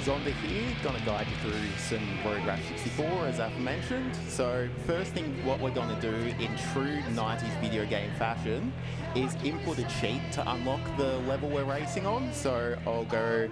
Zonda here, gonna guide you through some Road Rash 64 as I've mentioned. So first thing what we're gonna do in true 90s video game fashion is input a cheat to unlock the level we're racing on. So I'll go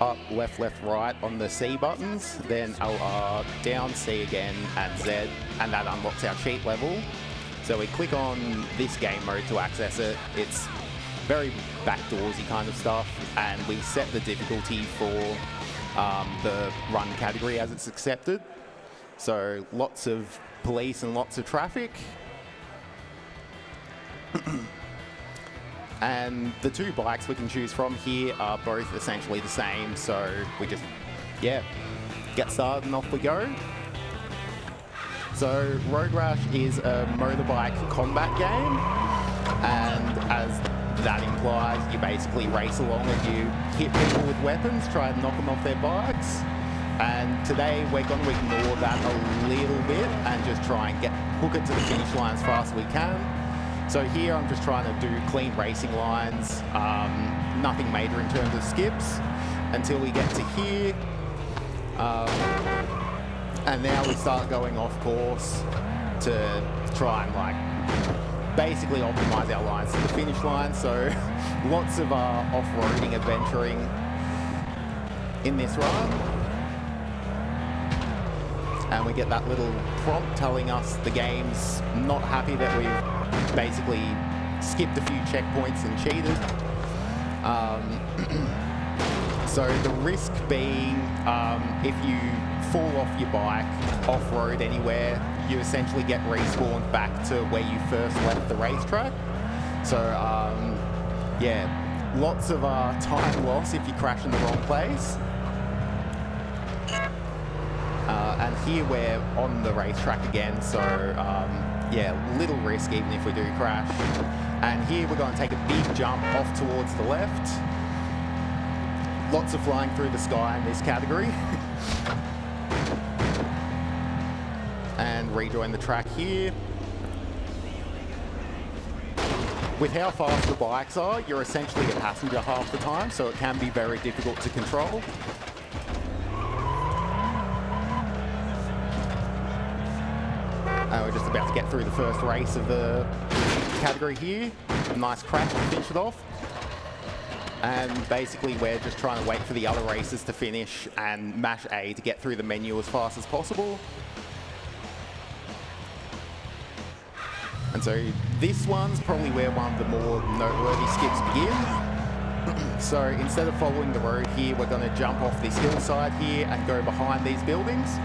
up, left, left, right on the C buttons, then I'll down, C again, and Z, and that unlocks our cheat level. So we click on this game mode to access it. It's very backdoorsy kind of stuff, and we set the difficulty for the run category as it's accepted. So lots of police and lots of traffic. And the two bikes we can choose from here are both essentially the same, so we just, get started and off we go. So Road Rash is a motorbike combat game, and as that implies, you basically race along and you hit people with weapons, try and knock them off their bikes. And today we're going to ignore that a little bit and just try and hook it to the finish line as fast as we can. So here I'm just trying to do clean racing lines, nothing major in terms of skips until we get to here. And now we start going off course to try and basically optimize our lines to the finish line. So lots of off-roading adventuring in this run. And we get that little prompt telling us the game's not happy that we've basically skipped a few checkpoints and cheated. So the risk being, if you fall off your bike off-road anywhere, you essentially get respawned back to where you first left the racetrack. So lots of time loss if you crash in the wrong place. And here we're on the racetrack again, so little risk even if we do crash. And here we're going to take a big jump off towards the left. Lots of flying through the sky in this category. And rejoin the track here. With how fast the bikes are, you're essentially a passenger half the time, so it can be very difficult to control. We're just about to get through the first race of the category here. A nice crash to finish it off. And basically we're just trying to wait for the other races to finish and mash A to get through the menu as fast as possible. And so this one's probably where one of the more noteworthy skips begin. So instead of following the road here, we're going to jump off this hillside here and go behind these buildings.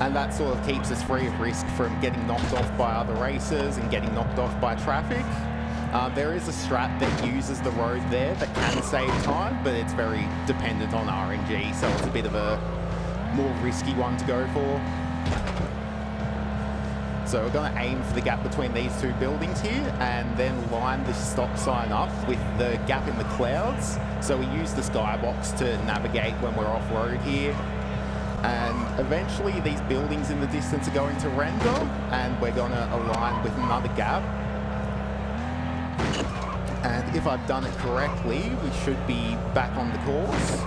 And that sort of keeps us free of risk from getting knocked off by other racers and getting knocked off by traffic. There is a strat that uses the road there that can save time, but it's very dependent on RNG, so it's a bit of a more risky one to go for. So we're going to aim for the gap between these two buildings here and then line the stop sign up with the gap in the clouds. So we use the skybox to navigate when we're off-road here. And eventually these buildings in the distance are going to render, and we're going to align with another gap. And if I've done it correctly, we should be back on the course.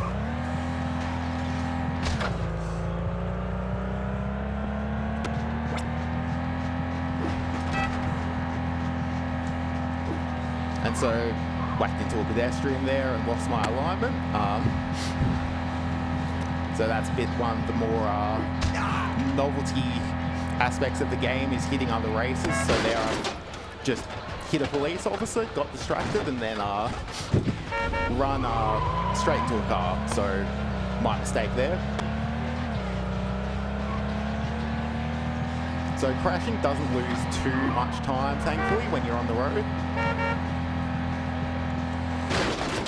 And so whacked into a pedestrian there and lost my alignment. So that's a bit one of the more novelty aspects of the game is hitting other racers. So there I just hit a police officer, got distracted, and then run straight into a car. So my mistake there. So crashing doesn't lose too much time, thankfully, when you're on the road.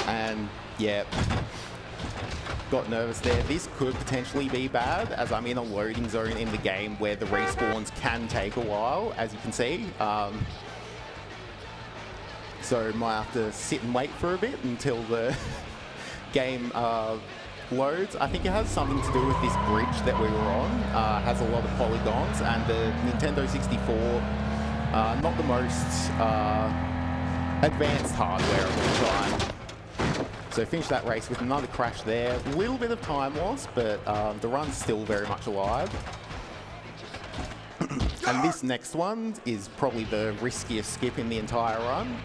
And got nervous there. This could potentially be bad, as I'm in a loading zone in the game where the respawns can take a while, as you can see. So might have to sit and wait for a bit until the game loads. I think it has something to do with this bridge that we were on. Has a lot of polygons, and the Nintendo 64, not the most advanced hardware of all time. So finish that race with another crash there. A little bit of time loss, but the run's still very much alive. And this next one is probably the riskiest skip in the entire run,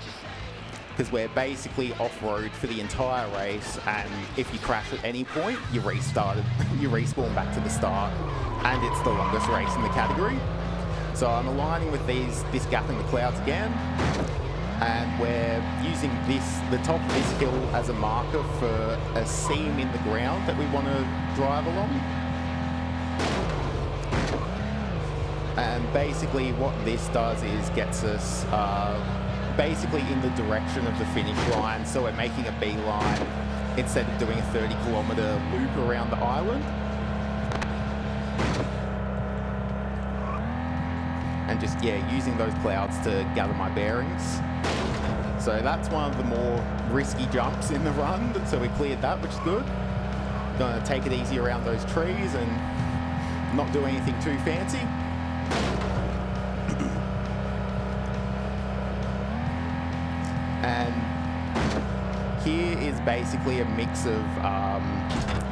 because we're basically off-road for the entire race, and if you crash at any point, you respawn back to the start, and it's the longest race in the category. So I'm aligning with this gap in the clouds again, and we're using the top of this hill as a marker for a seam in the ground that we want to drive along. And basically what this does is gets us basically in the direction of the finish line, so we're making a beeline instead of doing a 30-kilometer loop around the island. And just, yeah, using those clouds to gather my bearings. So that's one of the more risky jumps in the run, so we cleared that, which is good. Gonna take it easy around those trees and not do anything too fancy. And here is basically a mix of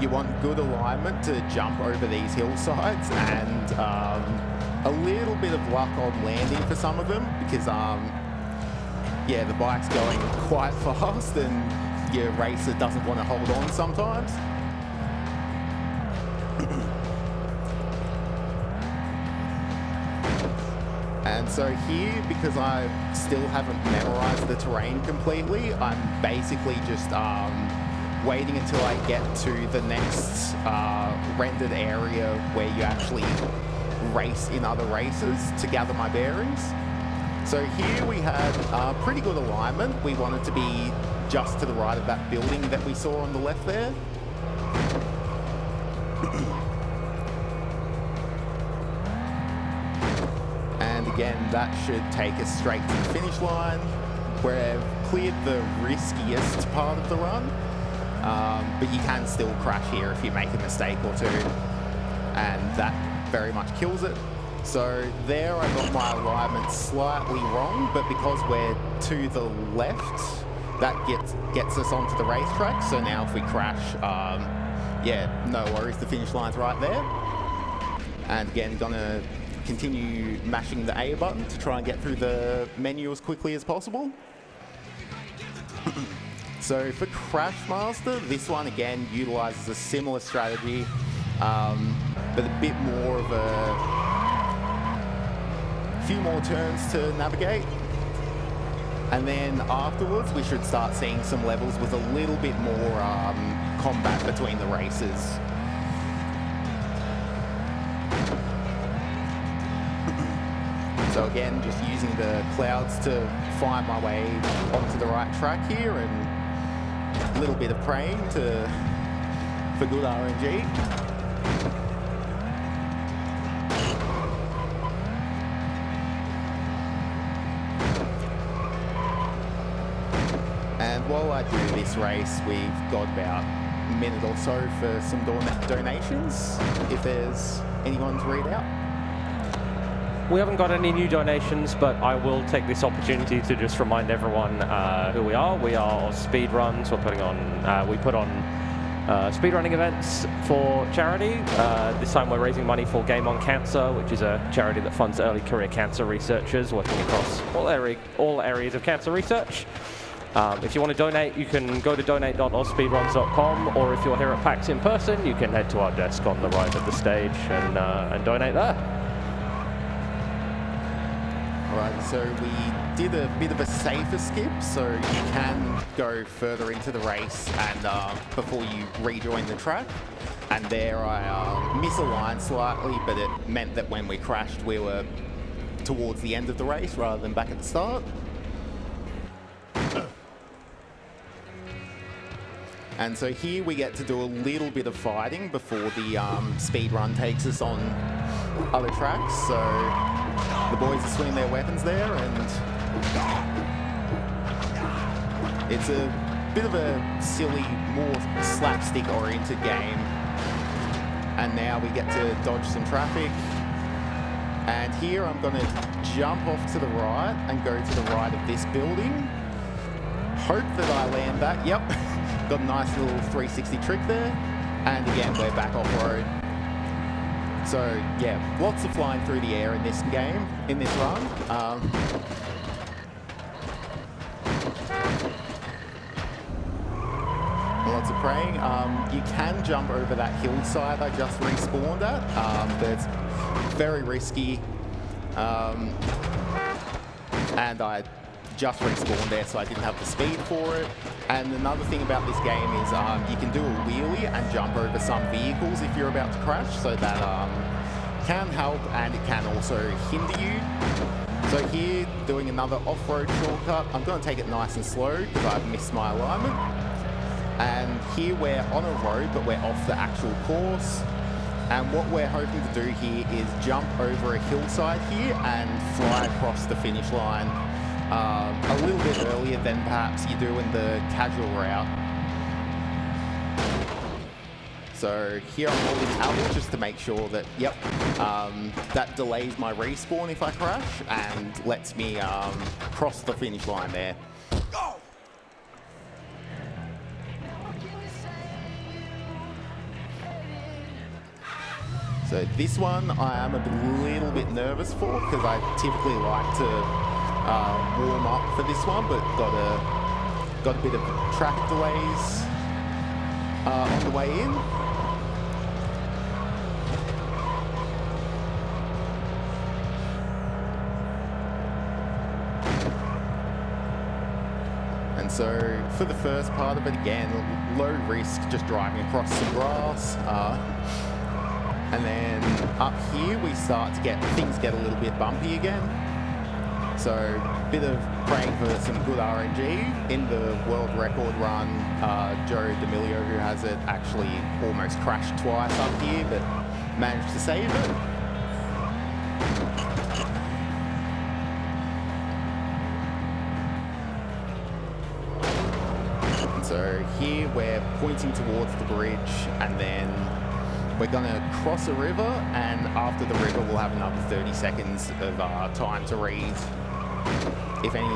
you want good alignment to jump over these hillsides, and a little bit of luck on landing for some of them, because yeah, the bike's going quite fast and your racer doesn't want to hold on sometimes. And so here, because I still haven't memorized the terrain completely, I'm basically just waiting until I get to the next rendered area where you actually race in other races to gather my bearings. So here we had pretty good alignment. We wanted to be just to the right of that building that we saw on the left there. And again, that should take us straight to the finish line. We've cleared the riskiest part of the run, but you can still crash here if you make a mistake or two, and that very much kills it. So there I got my alignment slightly wrong, but because we're to the left, that gets us onto the racetrack. So now if we crash, yeah, no worries, the finish line's right there. And again, gonna continue mashing the A button to try and get through the menu as quickly as possible. So for Crash Master, this one again utilizes a similar strategy, but a bit more of a few more turns to navigate. And then afterwards, we should start seeing some levels with a little bit more combat between the races. So again, just using the clouds to find my way onto the right track here, and a little bit of praying for good RNG. And while I do this race, we've got about a minute or so for some donations, if there's anyone to read out. We haven't got any new donations, but I will take this opportunity to just remind everyone who we are. We are AusSpeedruns. We put on speedrunning events for charity. This time we're raising money for Game on Cancer, which is a charity that funds early career cancer researchers working across all areas of cancer research. If you want to donate, you can go to donate.ausspeedruns.com, or if you're here at PAX in person, you can head to our desk on the right of the stage and donate there. Alright, so we did a bit of a safer skip, so you can go further into the race and before you rejoin the track. And there I misaligned slightly, but it meant that when we crashed, we were towards the end of the race rather than back at the start. And so here we get to do a little bit of fighting before the speed run takes us on other tracks. So the boys are swinging their weapons there, and it's a bit of a silly, more slapstick-oriented game. And now we get to dodge some traffic. And here I'm going to jump off to the right and go to the right of this building. Hope that I land that. Yep. got a nice little 360 trick there, and again we're back off-road. So yeah, lots of flying through the air in this game, in this run. Lots of praying. You can jump over that hillside I just respawned at, but it's very risky. And I just respawned there, so I didn't have the speed for it. And another thing about this game is you can do a wheelie and jump over some vehicles if you're about to crash, so that can help and it can also hinder you. So here, doing another off-road shortcut, I'm going to take it nice and slow because I've missed my alignment. And here we're on a road, but we're off the actual course. And what we're hoping to do here is jump over a hillside here and fly across the finish line a little bit earlier than perhaps you do in the casual route. So here I'm holding L just to make sure that, yep, that delays my respawn if I crash and lets me cross the finish line there. So this one I am a little bit nervous for because I typically like to warm up for this one, but got a bit of traffic delays on the way in. And so for the first part of it, again, low risk, just driving across some grass. And then up here we start to things get a little bit bumpy again. So a bit of praying for some good RNG. In the world record run, Joe D'Amelio, who has it, actually almost crashed twice up here, but managed to save it. And so here we're pointing towards the bridge, and then we're going to cross a river, and after the river we'll have another 30 seconds of time to read if any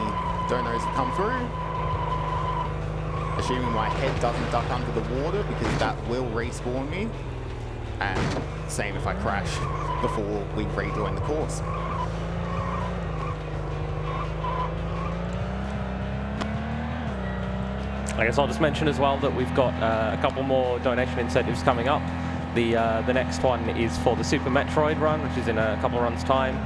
donos come through. Assuming my head doesn't duck under the water, because that will respawn me. And same if I crash before we rejoin the course. I guess I'll just mention as well that we've got a couple more donation incentives coming up. The next one is for the Super Metroid run, which is in a couple of runs' time.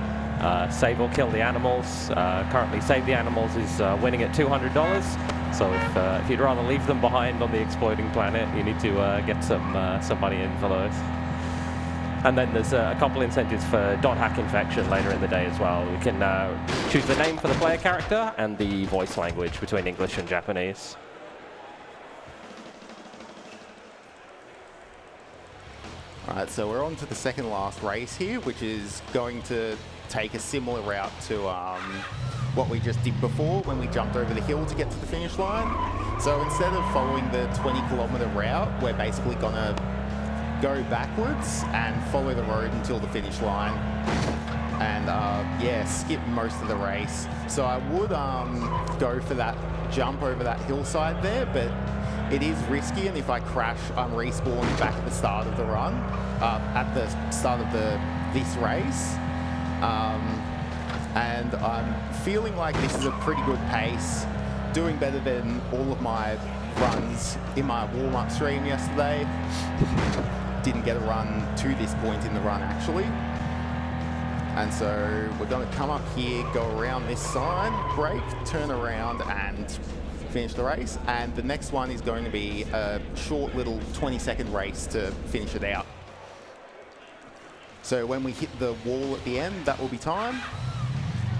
Save or kill the animals. Currently, Save the Animals is winning at $200. So if you'd rather leave them behind on the exploding planet, you need to get some money in for those. And then there's a couple incentives for .hack infection later in the day as well. You can choose the name for the player character and the voice language between English and Japanese. Alright, so we're on to the second last race here, which is going to take a similar route to what we just did before when we jumped over the hill to get to the finish line. So instead of following the 20-kilometer route, we're basically going to go backwards and follow the road until the finish line. And yeah, skip most of the race. So I would go for that jump over that hillside there, but it is risky, and if I crash, I'm respawned back at the start of the run, at the start of this race. And I'm feeling like this is a pretty good pace, doing better than all of my runs in my warm-up stream yesterday. Didn't get a run to this point in the run, actually. And so we're going to come up here, go around this side, brake, turn around, and finish the race. And the next one is going to be a short little 20-second race to finish it out. So when we hit the wall at the end, that will be time.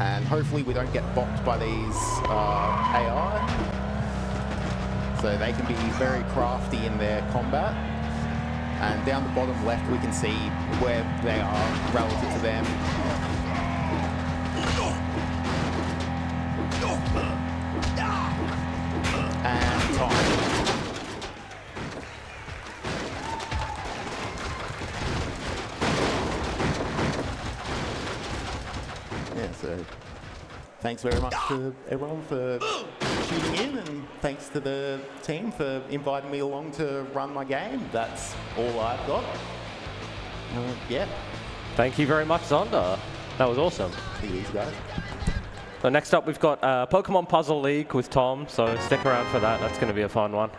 And hopefully we don't get bopped by these AI. So they can be very crafty in their combat. And down the bottom left, we can see where they are relative to them. And time. Yeah, so Thanks very much to everyone for tuning in, and thanks to the team for inviting me along to run my game. That's all I've got. Yeah. Thank you very much, Zonda. That was awesome. Take it easy, guys. So next up, we've got Pokemon Puzzle League with Tom, so stick around for that. That's going to be a fun one.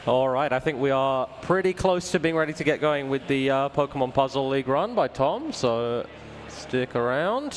All right, I think we are pretty close to being ready to get going with the Pokemon Puzzle League run by Tom, so stick around.